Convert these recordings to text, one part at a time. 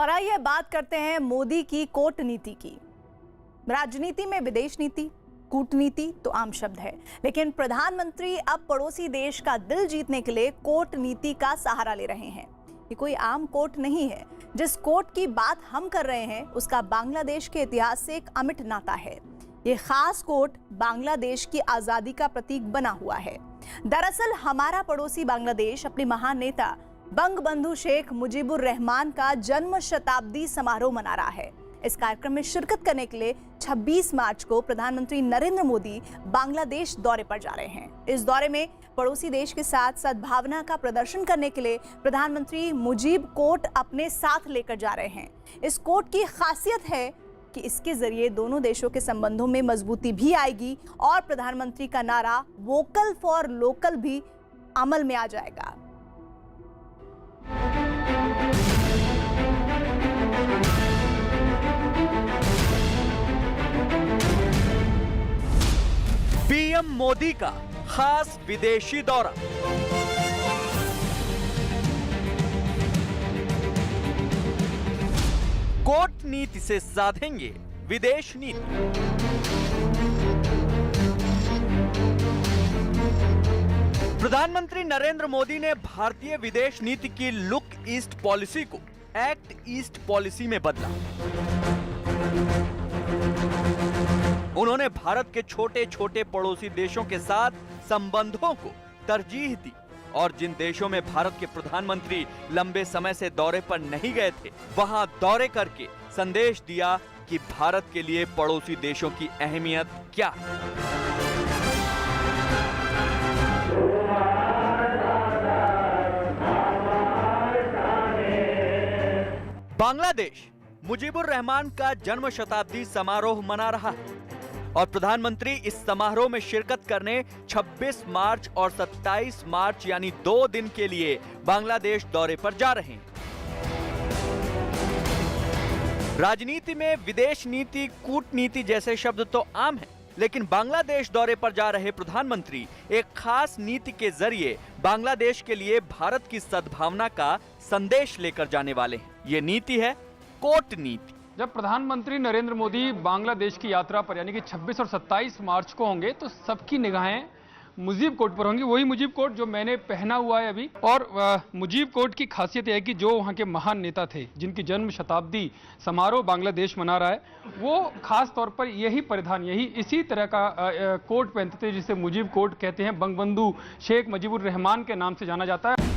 और आइए बात करते हैं मोदी की कूटनीति की। राजनीति में विदेश नीति, कूटनीति तो आम शब्द है, लेकिन प्रधानमंत्री अब पड़ोसी देश का दिल जीतने के लिए कूटनीति का सहारा ले रहे हैं। ये कोई आम कोर्ट नहीं है। जिस कोर्ट की बात हम कर रहे हैं उसका बांग्लादेश के इतिहास से एक अमिट नाता है। ये खास कोर्ट बांग्लादेश की आजादी का प्रतीक बना हुआ है। दरअसल हमारा पड़ोसी बांग्लादेश अपने महान नेता बंगबंधु शेख मुजीबुर रहमान का जन्म शताब्दी समारोह मना रहा है। इस कार्यक्रम में शिरकत करने के लिए 26 मार्च को प्रधानमंत्री नरेंद्र मोदी बांग्लादेश दौरे पर जा रहे हैं। इस दौरे में पड़ोसी देश के साथ सद्भावना का प्रदर्शन करने के लिए प्रधानमंत्री मुजीब कोर्ट अपने साथ लेकर जा रहे हैं। इस कोर्ट की खासियत है कि इसके जरिए दोनों देशों के संबंधों में मजबूती भी आएगी और प्रधानमंत्री का नारा वोकल फॉर लोकल भी अमल में आ जाएगा। पीएम मोदी का खास विदेशी दौरा। कूटनीति से साधेंगे विदेश नीति। प्रधानमंत्री नरेंद्र मोदी ने भारतीय विदेश नीति की लुक ईस्ट पॉलिसी को एक्ट ईस्ट पॉलिसी में बदला। उन्होंने भारत के छोटे छोटे पड़ोसी देशों के साथ संबंधों को तरजीह दी और जिन देशों में भारत के प्रधानमंत्री लंबे समय से दौरे पर नहीं गए थे, वहां दौरे करके संदेश दिया कि भारत के लिए पड़ोसी देशों की अहमियत क्या है। बांग्लादेश मुजीबुर रहमान का जन्म शताब्दी समारोह मना रहा है और प्रधानमंत्री इस समारोह में शिरकत करने 26 मार्च और 27 मार्च यानी 2 दिन के लिए बांग्लादेश दौरे पर जा रहे हैं। राजनीति में विदेश नीति, कूटनीति जैसे शब्द तो आम हैं, लेकिन बांग्लादेश दौरे पर जा रहे प्रधानमंत्री एक खास नीति के जरिए बांग्लादेश के लिए भारत की सद्भावना का संदेश लेकर जाने वाले हैं। ये नीति है कूटनीति। जब प्रधानमंत्री नरेंद्र मोदी बांग्लादेश की यात्रा पर यानी कि 26 और 27 मार्च को होंगे तो सबकी निगाहें मुजीब कोर्ट पर होंगी। वही मुजीब कोर्ट जो मैंने पहना हुआ है अभी। और मुजीब कोर्ट की खासियत है कि जो वहाँ के महान नेता थे जिनकी जन्म शताब्दी समारोह बांग्लादेश मना रहा है, वो खास तौर पर यही परिधान, इसी तरह का कोट पहनते थे जिसे मुजीब कोर्ट कहते हैं। बंगबंधु शेख मुजीबुर रहमान के नाम से जाना जाता है।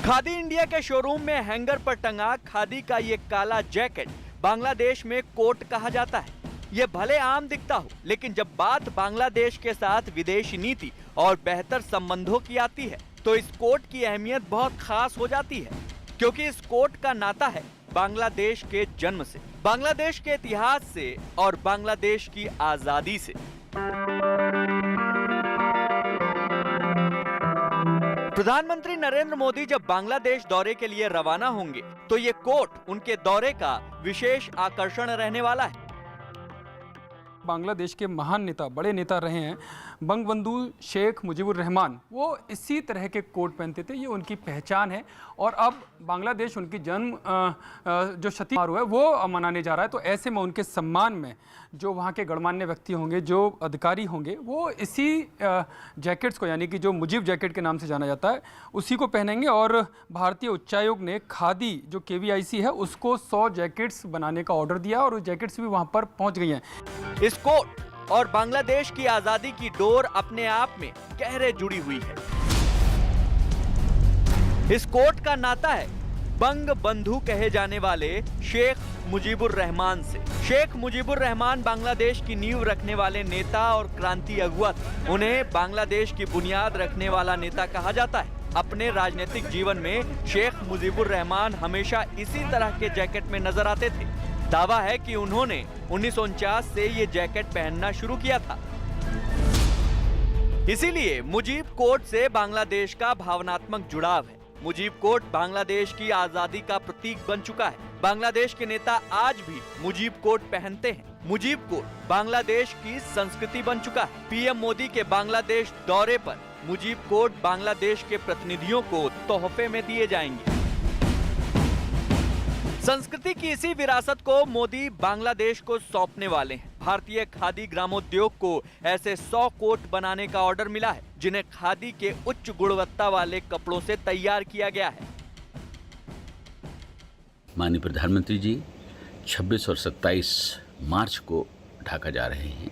खादी इंडिया के शोरूम में हैंगर पर टंगा खादी का ये काला जैकेट बांग्लादेश में कोट कहा जाता है। ये भले आम दिखता हो, लेकिन जब बात बांग्लादेश के साथ विदेशी नीति और बेहतर संबंधों की आती है तो इस कोट की अहमियत बहुत खास हो जाती है, क्योंकि इस कोट का नाता है बांग्लादेश के जन्म से, बांग्लादेश के इतिहास से और बांग्लादेश की आजादी से। प्रधानमंत्री नरेंद्र मोदी जब बांग्लादेश दौरे के लिए रवाना होंगे तो ये कोट उनके दौरे का विशेष आकर्षण रहने वाला है। बांग्लादेश के महान नेता, बड़े नेता रहे हैं बंगबंधु शेख मुजीबुर रहमान, वो इसी तरह के कोट पहनते थे। ये उनकी पहचान है और अब बांग्लादेश उनकी जन्म जो शताब्दी समारोह है वो मनाने जा रहा है। तो ऐसे में उनके सम्मान में जो वहाँ के गणमान्य व्यक्ति होंगे, जो अधिकारी होंगे, वो इसी जैकेट्स को, यानी कि जो मुजीब जैकेट के नाम से जाना जाता है, उसी को पहनेंगे। और भारतीय उच्चायोग ने खादी जो KVIC है उसको 100 जैकेट्स बनाने का ऑर्डर दिया और वो जैकेट्स भी वहाँ पर पहुँच गई हैं। इस कोट और बांग्लादेश की आजादी की डोर अपने आप में गहरे जुड़ी हुई है। इस कोट का नाता है बंगबंधु कहे जाने वाले शेख मुजीबुर रहमान से। शेख मुजीबुर रहमान बांग्लादेश की नींव रखने वाले नेता और क्रांति अगुआ थे। उन्हें बांग्लादेश की बुनियाद रखने वाला नेता कहा जाता है। अपने राजनीतिक जीवन में शेख मुजीबुर रहमान हमेशा इसी तरह के जैकेट में नजर आते थे। दावा है कि उन्होंने 1949 से ये जैकेट पहनना शुरू किया था। इसीलिए मुजीब कोट से बांग्लादेश का भावनात्मक जुड़ाव है। मुजीब कोट बांग्लादेश की आजादी का प्रतीक बन चुका है। बांग्लादेश के नेता आज भी मुजीब कोट पहनते हैं। मुजीब कोट बांग्लादेश की संस्कृति बन चुका है। पीएम मोदी के बांग्लादेश दौरे पर मुजीब कोट बांग्लादेश के प्रतिनिधियों को तोहफे में दिए जाएंगे। संस्कृति की इसी विरासत को मोदी बांग्लादेश को सौंपने वाले हैं। भारतीय खादी ग्रामोद्योग को ऐसे 100 कोट बनाने का ऑर्डर मिला है, जिन्हें खादी के उच्च गुणवत्ता वाले कपड़ों से तैयार किया गया है। माननीय प्रधानमंत्री जी 26 और 27 मार्च को ढाका जा रहे हैं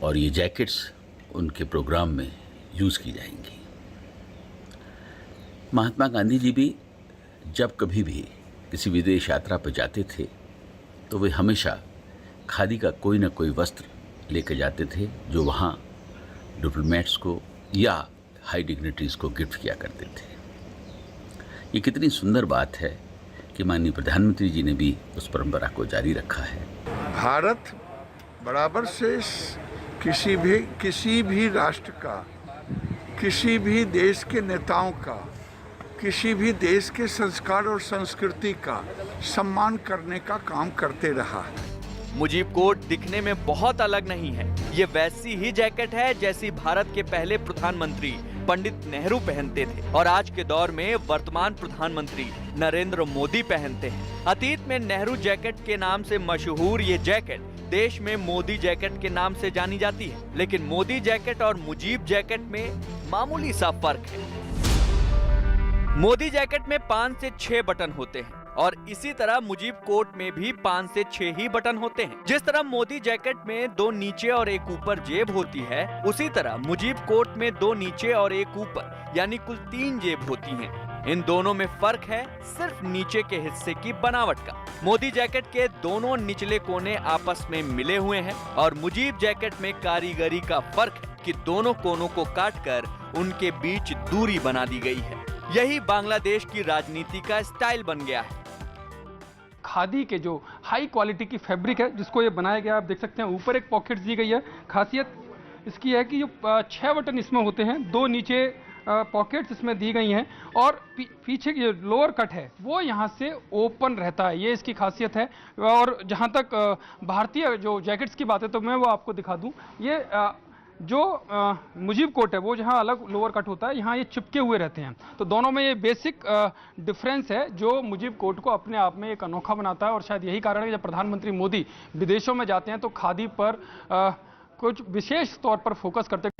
और ये जैकेट्स उनके प्रोग्राम में यूज़ की जाएंगी। महात्मा गांधी जी भी जब कभी भी किसी विदेश यात्रा पर जाते थे तो वे हमेशा खादी का कोई ना कोई वस्त्र लेकर जाते थे, जो वहाँ डिप्लोमेट्स को या हाई डिग्निटरीज को गिफ्ट किया करते थे। ये कितनी सुंदर बात है कि माननीय प्रधानमंत्री जी ने भी उस परंपरा को जारी रखा है। भारत बराबर से किसी भी राष्ट्र का, किसी भी देश के नेताओं का, किसी भी देश के संस्कार और संस्कृति का सम्मान करने का काम करते रहा है। मुजीब कोट दिखने में बहुत अलग नहीं है। ये वैसी ही जैकेट है जैसी भारत के पहले प्रधानमंत्री पंडित नेहरू पहनते थे और आज के दौर में वर्तमान प्रधानमंत्री नरेंद्र मोदी पहनते हैं। अतीत में नेहरू जैकेट के नाम से मशहूर ये जैकेट देश में मोदी जैकेट के नाम से जानी जाती है, लेकिन मोदी जैकेट और मुजीब जैकेट में मामूली सा फर्क है। मोदी जैकेट में 5 से 6 बटन होते हैं और इसी तरह मुजीब कोट में भी 5 से 6 ही बटन होते हैं। जिस तरह मोदी जैकेट में 2 नीचे और 1 ऊपर जेब होती है, उसी तरह मुजीब कोट में 2 नीचे और 1 ऊपर यानी कुल 3 जेब होती हैं। इन दोनों में फर्क है सिर्फ नीचे के हिस्से की बनावट का। मोदी जैकेट के दोनों निचले कोने आपस में मिले हुए हैं और मुजीब जैकेट में कारीगरी का फर्क है कि दोनों कोनों को काटकर उनके बीच दूरी बना दी गई है। यही बांग्लादेश की राजनीति का स्टाइल बन गया है। खादी के जो हाई क्वालिटी की फैब्रिक है जिसको ये बनाया गया, आप देख सकते हैं ऊपर एक पॉकेट दी गई है। खासियत इसकी है कि जो 6 बटन इसमें होते हैं, 2 नीचे पॉकेट्स इसमें दी गई हैं और पीछे की जो लोअर कट है वो यहाँ से ओपन रहता है, ये इसकी खासियत है। और जहाँ तक भारतीय जो जैकेट्स की बात है तो मैं वो आपको दिखा दूँ। ये जो मुजीब कोट है वो जहाँ अलग लोअर कट होता है, यहाँ ये चिपके हुए रहते हैं। तो दोनों में ये बेसिक डिफरेंस है जो मुजीब कोट को अपने आप में एक अनोखा बनाता है और शायद यही कारण है कि जब प्रधानमंत्री मोदी विदेशों में जाते हैं तो खादी पर कुछ विशेष तौर पर फोकस करते हैं।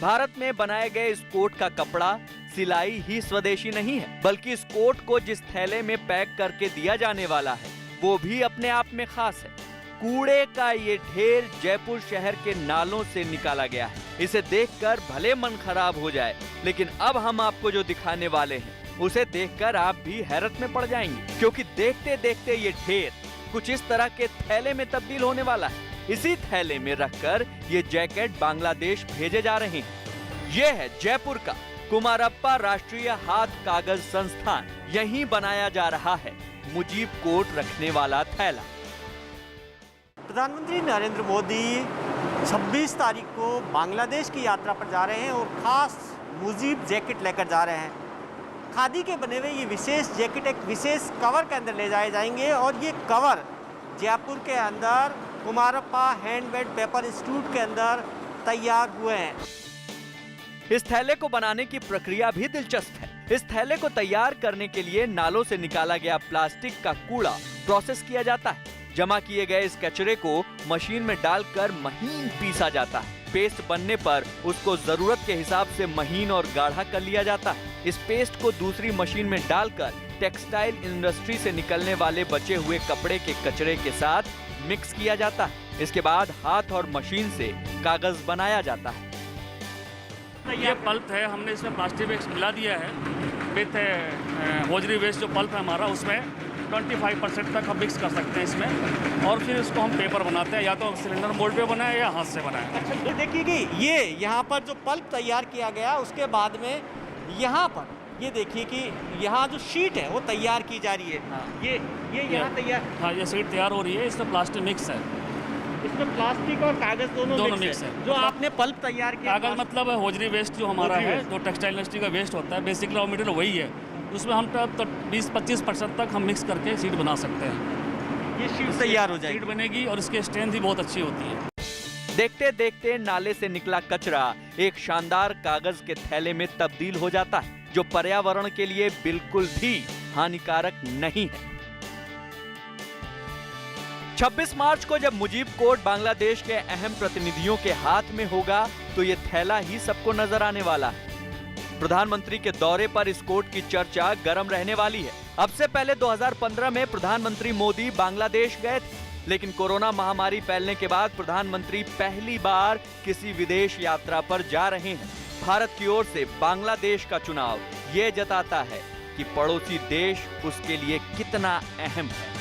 भारत में बनाए गए इस कोट का कपड़ा सिलाई ही स्वदेशी नहीं है, बल्कि इस कोट को जिस थैले में पैक करके दिया जाने वाला है वो भी अपने आप में खास है। कूड़े का ये ढेर जयपुर शहर के नालों से निकाला गया है। इसे देखकर भले मन खराब हो जाए, लेकिन अब हम आपको जो दिखाने वाले हैं उसे देखकर आप भी हैरत में पड़ जाएंगे, क्योंकि देखते देखते ये ढेर कुछ इस तरह के थैले में तब्दील होने वाला है। इसी थैले में रखकर ये जैकेट बांग्लादेश भेजे जा रहे हैं। ये है जयपुर का कुमारप्पा राष्ट्रीय हाथ कागज संस्थान। यहीं बनाया जा रहा है मुजीब कोट रखने वाला थैला। प्रधानमंत्री नरेंद्र मोदी 26 तारीख को बांग्लादेश की यात्रा पर जा रहे हैं और खास मुजीब जैकेट लेकर जा रहे हैं। खादी के बने हुए ये विशेष जैकेट एक विशेष कवर के अंदर ले जाए जाएंगे और ये कवर जयपुर के अंदर कुमारप्पा हैंडमेड पेपर इंस्टीट्यूट के अंदर तैयार हुए हैं। इस थैले को बनाने की प्रक्रिया भी दिलचस्प है। इस थैले को तैयार करने के लिए नालों से निकाला गया प्लास्टिक का कूड़ा प्रोसेस किया जाता है। जमा किए गए इस कचरे को मशीन में डालकर महीन पीसा जाता है। पेस्ट बनने पर उसको जरूरत के हिसाब से महीन और गाढ़ा कर लिया जाता है। इस पेस्ट को दूसरी मशीन में डालकर टेक्सटाइल इंडस्ट्री से निकलने वाले बचे हुए कपड़े के कचरे के साथ मिक्स किया जाता है। इसके बाद हाथ और मशीन से कागज बनाया जाता है। ये पल्प है, हमने इसमें प्लास्टिक वेस्ट मिला दिया है विथ होजरी वेस्ट। जो पल्प है हमारा उसमें 25% तक हम मिक्स कर सकते हैं इसमें और फिर इसको हम पेपर बनाते हैं, या तो सिलेंडर मोल्ड पे बनाए या हाथ से बनाए। अच्छा, तो देखिए कि ये यहाँ पर जो पल्प तैयार किया गया उसके बाद में यहाँ पर ये देखिए कि यहाँ जो शीट है वो तैयार की जा रही है। हाँ। ये यहाँ तैयार, हाँ, ये शीट तैयार हो रही है। इसमें प्लास्टिक मिक्स है, इसमें प्लास्टिक और कागज दोनों मिक्स है। जो आपने पल्प तैयार किया, कागज मतलब होजरी वेस्ट जो हमारा है, जो टेक्सटाइल इंडस्ट्री का वेस्ट होता है, बेसिक रॉ मटेरियल वही है। उसमें हम 20-25% तक हम मिक्स करके शीट बना सकते हैं। ये शीट तैयार हो जाएगी। शीट बनेगी और इसकी स्ट्रेंथ भी बहुत अच्छी होती है। देखते देखते नाले से निकला कचरा एक शानदार कागज के थैले में तब्दील हो जाता है, जो पर्यावरण के लिए बिल्कुल भी हानिकारक नहीं है। 26 मार्च को जब मुजीब कोर्ट बांग्लादेश के अहम प्रतिनिधियों के हाथ में होगा तो ये थैला ही सबको नजर आने वाला है। प्रधानमंत्री के दौरे पर इस कोर्ट की चर्चा गर्म रहने वाली है। अब से पहले 2015 में प्रधानमंत्री मोदी बांग्लादेश गए थे, लेकिन कोरोना महामारी फैलने के बाद प्रधानमंत्री पहली बार किसी विदेश यात्रा पर जा रहे हैं। भारत की ओर से बांग्लादेश का चुनाव ये जताता है कि पड़ोसी देश उसके लिए कितना अहम है।